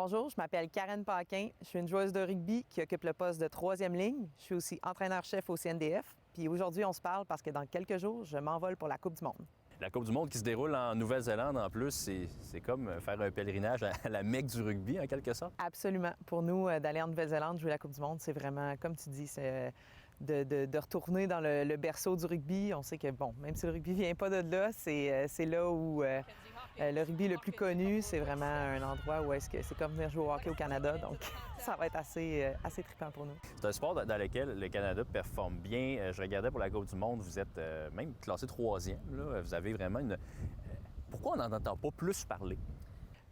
Bonjour, je m'appelle Karen Paquin. Je suis une joueuse de rugby qui occupe le poste de troisième ligne. Je suis aussi entraîneur-chef au CNDF. Puis aujourd'hui, on se parle parce que dans quelques jours, je m'envole pour la Coupe du monde. La Coupe du monde qui se déroule en Nouvelle-Zélande, en plus, c'est comme faire un pèlerinage à la Mecque du rugby, en quelque sorte. Absolument. Pour nous, d'aller en Nouvelle-Zélande jouer la Coupe du monde, c'est vraiment, comme tu dis, c'est de retourner dans le berceau du rugby. On sait que, bon, même si le rugby vient pas de là, c'est là où le rugby le plus connu. C'est vraiment un endroit où est-ce que c'est comme venir jouer au hockey au Canada. Donc, ça va être assez trippant pour nous. C'est un sport dans lequel le Canada performe bien. Je regardais pour la Coupe du monde, vous êtes même classé troisième. Là. Vous avez vraiment une... Pourquoi on n'en entend pas plus parler?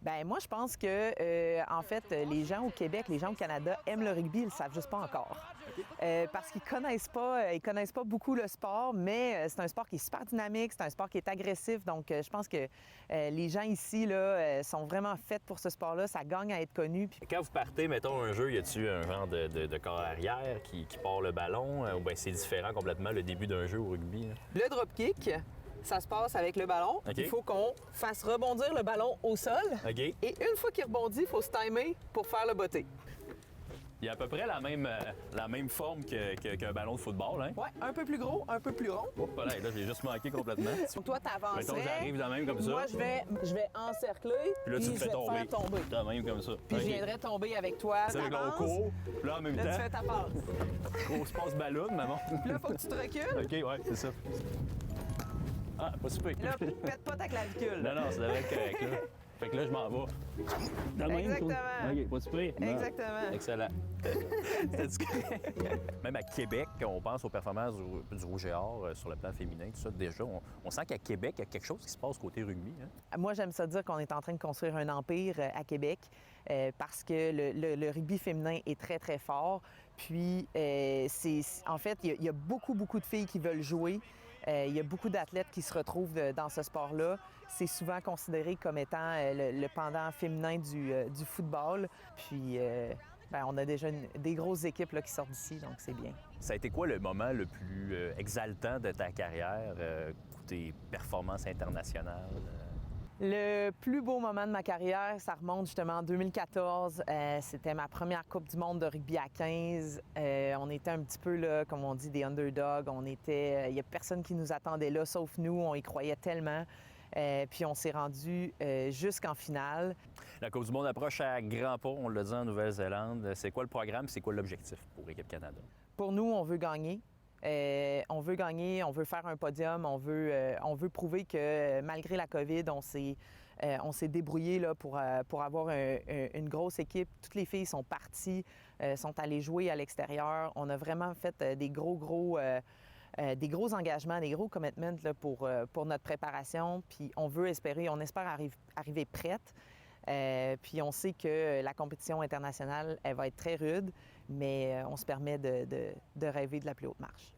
Bien, moi, je pense que, en fait, les gens au Québec, les gens au Canada aiment le rugby, ils le savent juste pas encore. Parce qu'ils connaissent pas beaucoup le sport, mais c'est un sport qui est super dynamique, c'est un sport qui est agressif. Donc, je pense que les gens ici, là, sont vraiment faits pour ce sport-là. Ça gagne à être connu. Puis... Quand vous partez, mettons, un jeu, y a-tu un genre de corps arrière qui part le ballon? Ou bien c'est différent complètement le début d'un jeu au rugby? Là? Le drop-kick, ça se passe avec le ballon. Okay. Il faut qu'on fasse rebondir le ballon au sol. Okay. Et une fois qu'il rebondit, il faut se timer pour faire le botté. Il y a à peu près la même forme qu'un ballon de football, hein? Oui, un peu plus gros, un peu plus rond. Oh, là, j'ai juste manqué complètement. Donc toi, t'avancerais. Mettons, j'arrive de même comme ça. Moi, je vais encercler. Puis là, tu te fais tomber. De même comme ça. Puis je viendrais tomber avec toi. C'est avec l'autre cours. Puis là, en même temps. Tu fais ta passe. Grosse passe ballon, maman. Puis là, faut que tu te recules. OK, ouais, c'est ça. Ah, pas super. Là, pète pas ta clavicule. Non, ça devrait être correct, là. Fait que là, je m'en vais. Exactement. OK, pas super. Exactement. Excellent. Même à Québec, on pense aux performances du Rouge et Or sur le plan féminin, tout ça. Déjà, on sent qu'à Québec, il y a quelque chose qui se passe côté rugby. Hein? Moi, j'aime ça dire qu'on est en train de construire un empire à Québec parce que le rugby féminin est très, très fort. Puis, en fait, il y a beaucoup de filles qui veulent jouer. Il y a beaucoup d'athlètes qui se retrouvent dans ce sport-là. C'est souvent considéré comme étant le pendant féminin du football. Puis, on a déjà des grosses équipes là, qui sortent d'ici, donc c'est bien. Ça a été quoi le moment le plus exaltant de ta carrière, tes performances internationales? Le plus beau moment de ma carrière, ça remonte justement en 2014. C'était ma première Coupe du monde de rugby à 15. On était un petit peu, là, comme on dit, des underdogs. Il n'y a personne qui nous attendait là, sauf nous. On y croyait tellement. Puis on s'est rendu jusqu'en finale. La Coupe du monde approche à grands pas, on l'a dit en Nouvelle-Zélande. C'est quoi le programme? C'est quoi l'objectif pour Équipe Canada? Pour nous, on veut gagner. On veut gagner, on veut faire un podium, on veut prouver que malgré la COVID, on s'est débrouillé là, pour avoir une grosse équipe. Toutes les filles sont parties, sont allées jouer à l'extérieur. On a vraiment fait des gros engagements, des gros commitments là, pour notre préparation. Puis on espère arriver prête. Puis on sait que la compétition internationale, elle va être très rude, mais on se permet de rêver de la plus haute marche.